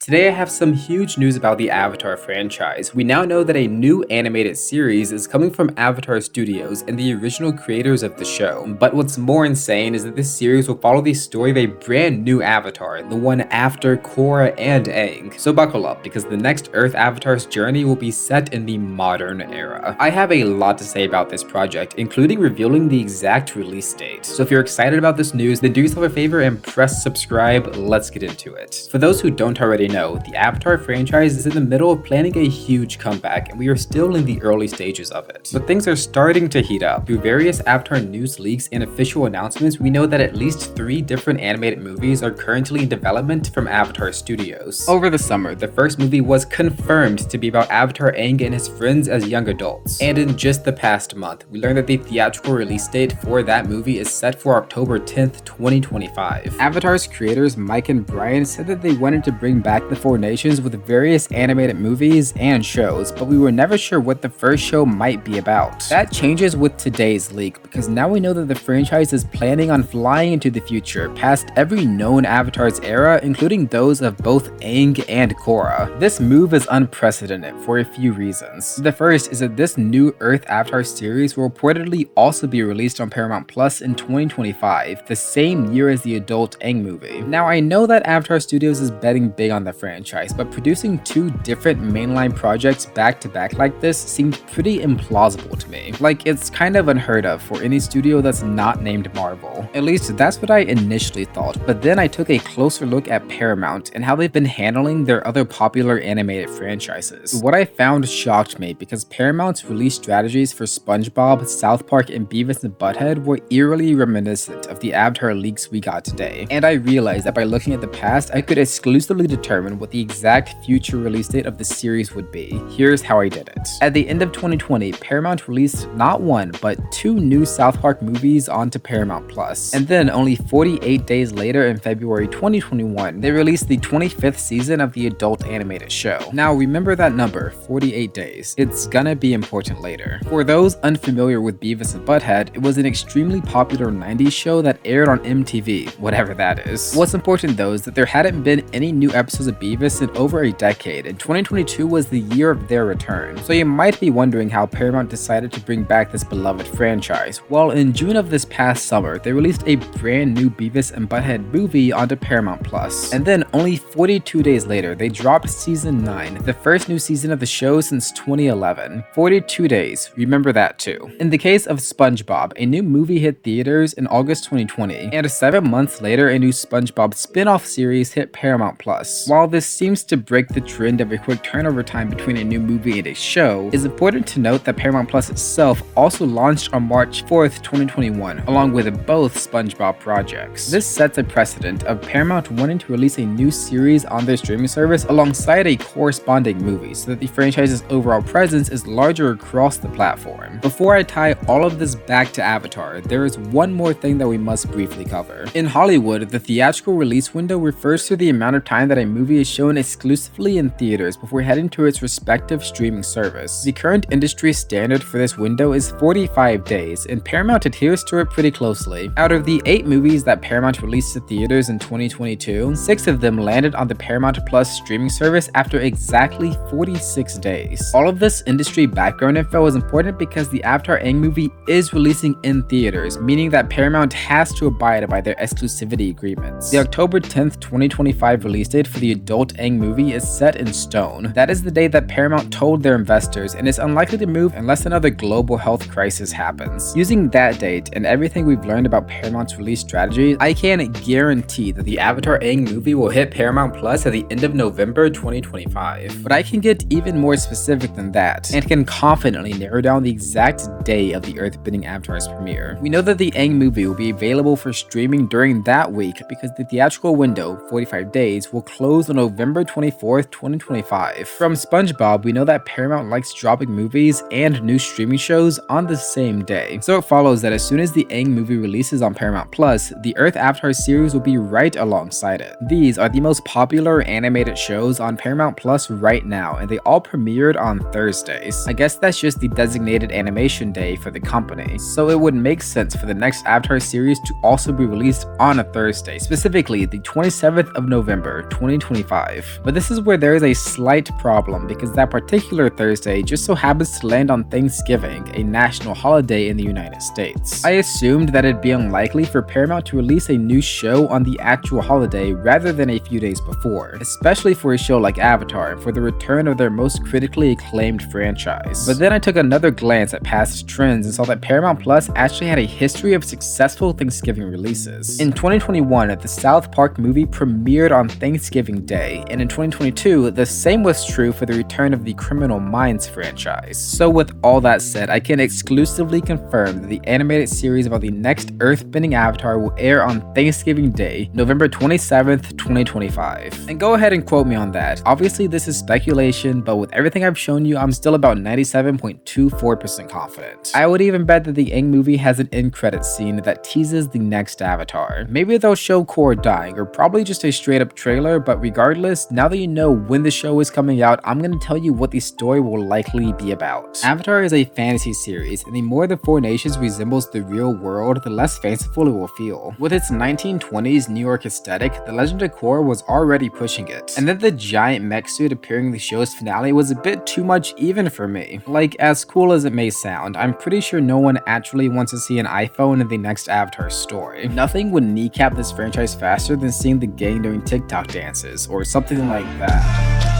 Today I have some huge news about the Avatar franchise. We now know that a new animated series is coming from Avatar Studios and the original creators of the show. But what's more insane is that this series will follow the story of a brand new Avatar, the one after Korra and Aang. So buckle up, because the next Earth Avatar's journey will be set in the modern era. I have a lot to say about this project, including revealing the exact release date. So if you're excited about this news, then do yourself a favor and press subscribe. Let's get into it. For those who don't already know, the Avatar franchise is in the middle of planning a huge comeback, and we are still in the early stages of it. But things are starting to heat up. Through various Avatar news leaks and official announcements, we know that at least 3 different animated movies are currently in development from Avatar Studios. Over the summer, the first movie was confirmed to be about Avatar Aang and his friends as young adults. And in just the past month, we learned that the theatrical release date for that movie is set for October 10th, 2025. Avatar's creators Mike and Brian said that they wanted to bring back the Four Nations with various animated movies and shows, but we were never sure what the first show might be about. That changes with today's leak, because now we know that the franchise is planning on flying into the future, past every known Avatar's era, including those of both Aang and Korra. This move is unprecedented for a few reasons. The first is that this new Earth Avatar series will reportedly also be released on Paramount Plus in 2025, the same year as the adult Aang movie. Now, I know that Avatar Studios is betting big on the franchise, but producing 2 different mainline projects back to back like this seemed pretty implausible to me. Like, it's kind of unheard of for any studio that's not named Marvel. At least that's what I initially thought, but then I took a closer look at Paramount and how they've been handling their other popular animated franchises. What I found shocked me, because Paramount's release strategies for SpongeBob, South Park, and Beavis and Butthead were eerily reminiscent of the Avatar leaks we got today. And I realized that by looking at the past, I could exclusively determine what the exact future release date of the series would be. Here's how I did it. At the end of 2020, Paramount released not 1, but 2 new South Park movies onto Paramount Plus. And then only 48 days later, in February 2021, they released the 25th season of the adult animated show. Now remember that number, 48 days. It's gonna be important later. For those unfamiliar with Beavis and Butthead, it was an extremely popular 90s show that aired on MTV, whatever that is. What's important though is that there hadn't been any new episodes of Beavis in over a decade, and 2022 was the year of their return. So you might be wondering how Paramount decided to bring back this beloved franchise. Well, in June of this past summer, they released a brand new Beavis and Butthead movie onto Paramount Plus. And then only 42 days later, they dropped season 9, the first new season of the show since 2011. 42 days, remember that too. In the case of SpongeBob, a new movie hit theaters in August 2020, and 7 months later, a new SpongeBob spin-off series hit Paramount Plus. While this seems to break the trend of a quick turnover time between a new movie and a show, it's important to note that Paramount Plus itself also launched on March 4th, 2021, along with both SpongeBob projects. This sets a precedent of Paramount wanting to release a new series on their streaming service alongside a corresponding movie, so that the franchise's overall presence is larger across the platform. Before I tie all of this back to Avatar, there is one more thing that we must briefly cover. In Hollywood, the theatrical release window refers to the amount of time that a movie is shown exclusively in theaters before heading to its respective streaming service. The current industry standard for this window is 45 days, and Paramount adheres to it pretty closely. Out of the 8 movies that Paramount released to theaters in 2022, 6 of them landed on the Paramount Plus streaming service after exactly 46 days. All of this industry background info is important because the Avatar Aang movie is releasing in theaters, meaning that Paramount has to abide by their exclusivity agreements. The October 10th, 2025 release date for the adult Aang movie is set in stone. That is the day that Paramount told their investors, and is unlikely to move unless another global health crisis happens. Using that date and everything we've learned about Paramount's release strategy, I can guarantee that the Avatar Aang movie will hit Paramount Plus at the end of November 2025. But I can get even more specific than that, and can confidently narrow down the exact day of the Earthbending Avatar's premiere. We know that the Aang movie will be available for streaming during that week, because the theatrical window, 45 days, will close on November 24th, 2025. From SpongeBob, we know that Paramount likes dropping movies and new streaming shows on the same day. So it follows that as soon as the Aang movie releases on Paramount Plus, the Earth Avatar series will be right alongside it. These are the most popular animated shows on Paramount Plus right now, and they all premiered on Thursdays. I guess that's just the designated animation day for the company, so it would make sense for the next Avatar series to also be released on a Thursday, specifically the 27th of November, 2025. 2025. But this is where there is a slight problem, because that particular Thursday just so happens to land on Thanksgiving, a national holiday in the United States. I assumed that it'd be unlikely for Paramount to release a new show on the actual holiday rather than a few days before, especially for a show like Avatar and for the return of their most critically acclaimed franchise. But then I took another glance at past trends and saw that Paramount Plus actually had a history of successful Thanksgiving releases. In 2021, the South Park movie premiered on Thanksgiving Day, and in 2022, the same was true for the return of the Criminal Minds franchise. So with all that said, I can exclusively confirm that the animated series about the next earthbending Avatar will air on Thanksgiving Day, November 27th, 2025. And go ahead and quote me on that. Obviously this is speculation, but with everything I've shown you, I'm still about 97.24% confident. I would even bet that the Aang movie has an end credits scene that teases the next Avatar. Maybe they'll show Korra dying, or probably just a straight up trailer, but regardless, now that you know when the show is coming out, I'm gonna tell you what the story will likely be about. Avatar is a fantasy series, and the more the Four Nations resembles the real world, the less fanciful it will feel. With its 1920s New York aesthetic, The Legend of Korra was already pushing it. And then the giant mech suit appearing in the show's finale was a bit too much even for me. Like, as cool as it may sound, I'm pretty sure no one actually wants to see an iPhone in the next Avatar story. Nothing would kneecap this franchise faster than seeing the gang doing TikTok dances, or something like that.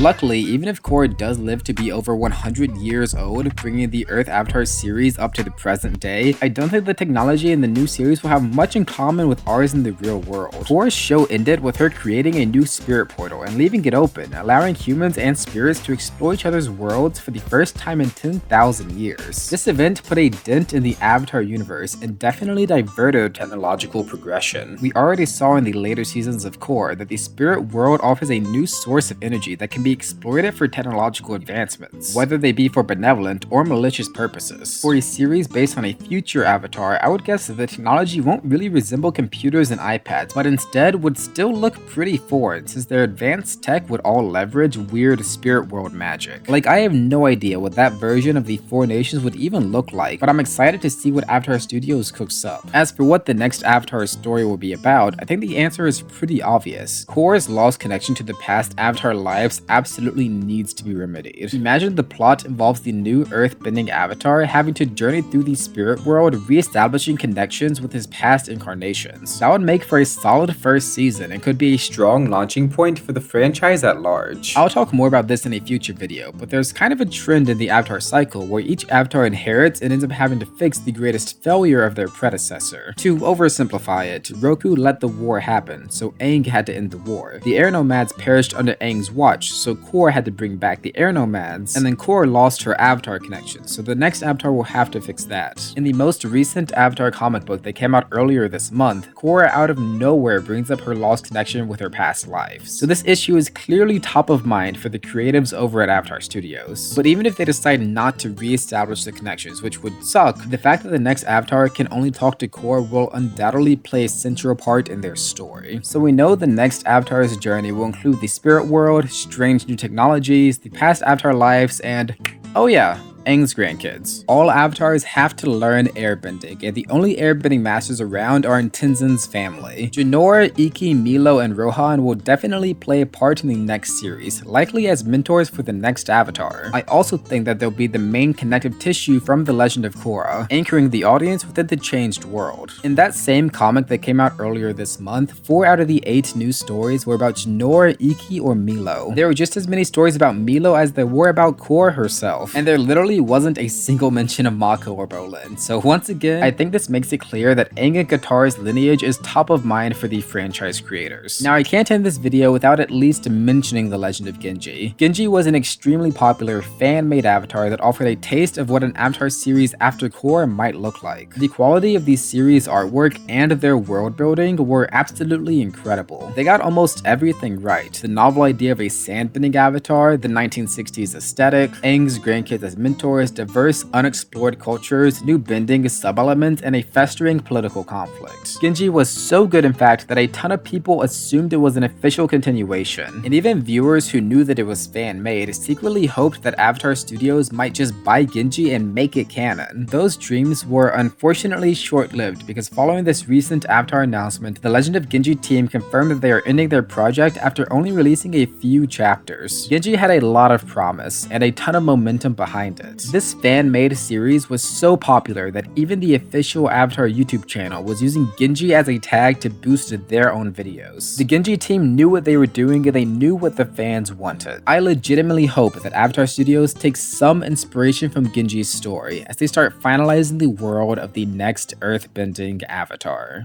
Luckily, even if Korra does live to be over 100 years old, bringing the Earth Avatar series up to the present day, I don't think the technology in the new series will have much in common with ours in the real world. Korra's show ended with her creating a new spirit portal and leaving it open, allowing humans and spirits to explore each other's worlds for the first time in 10,000 years. This event put a dent in the Avatar universe and definitely diverted technological progression. We already saw in the later seasons of Korra that the spirit world offers a new source of energy that can be exploited for technological advancements, whether they be for benevolent or malicious purposes. For a series based on a future Avatar, I would guess that the technology won't really resemble computers and iPads, but instead would still look pretty foreign, since their advanced tech would all leverage weird spirit world magic. Like, I have no idea what that version of the Four Nations would even look like, but I'm excited to see what Avatar Studios cooks up. As for what the next Avatar story will be about, I think the answer is pretty obvious. Korra's lost connection to the past Avatar lives absolutely needs to be remedied. Imagine the plot involves the new earth-bending Avatar having to journey through the spirit world, re-establishing connections with his past incarnations. That would make for a solid first season and could be a strong launching point for the franchise at large. I'll talk more about this in a future video, but there's kind of a trend in the Avatar cycle where each Avatar inherits and ends up having to fix the greatest failure of their predecessor. To oversimplify it, Roku let the war happen, so Aang had to end the war. The Air Nomads perished under Aang's watch, so Korra had to bring back the Air Nomads, and then Korra lost her Avatar connection, so the next Avatar will have to fix that. In the most recent Avatar comic book that came out earlier this month, Korra out of nowhere brings up her lost connection with her past lives. So this issue is clearly top of mind for the creatives over at Avatar Studios. But even if they decide not to re-establish the connections, which would suck, the fact that the next Avatar can only talk to Korra will undoubtedly play a central part in their story. So we know the next Avatar's journey will include the spirit world, strange new technologies, the past Avatar lives, and oh yeah, Aang's grandkids. All avatars have to learn airbending, and the only airbending masters around are in Tenzin's family. Jinora, Ikki, Milo, and Rohan will definitely play a part in the next series, likely as mentors for the next avatar. I also think that they'll be the main connective tissue from The Legend of Korra, anchoring the audience within the changed world. In that same comic that came out earlier this month, 4 out of the 8 news stories were about Jinora, Ikki, or Milo. There were just as many stories about Milo as there were about Korra herself, and there literally wasn't a single mention of Mako or Bolin. So once again, I think this makes it clear that Aang and Katara's lineage is top of mind for the franchise creators. Now I can't end this video without at least mentioning The Legend of Genji. Genji was an extremely popular fan-made avatar that offered a taste of what an avatar series after Korra might look like. The quality of the series artwork and their world building were absolutely incredible. They got almost everything right. The novel idea of a sandbending avatar, the 1960s aesthetic, Aang's grandkids as mentors, explores diverse, unexplored cultures, new bending sub-elements, and a festering political conflict. Genji was so good in fact that a ton of people assumed it was an official continuation, and even viewers who knew that it was fan-made secretly hoped that Avatar Studios might just buy Genji and make it canon. Those dreams were unfortunately short-lived because following this recent Avatar announcement, the Legend of Genji team confirmed that they are ending their project after only releasing a few chapters. Genji had a lot of promise and a ton of momentum behind it. This fan-made series was so popular that even the official Avatar YouTube channel was using Genji as a tag to boost their own videos. The Genji team knew what they were doing and they knew what the fans wanted. I legitimately hope that Avatar Studios takes some inspiration from Genji's story as they start finalizing the world of the next earthbending Avatar.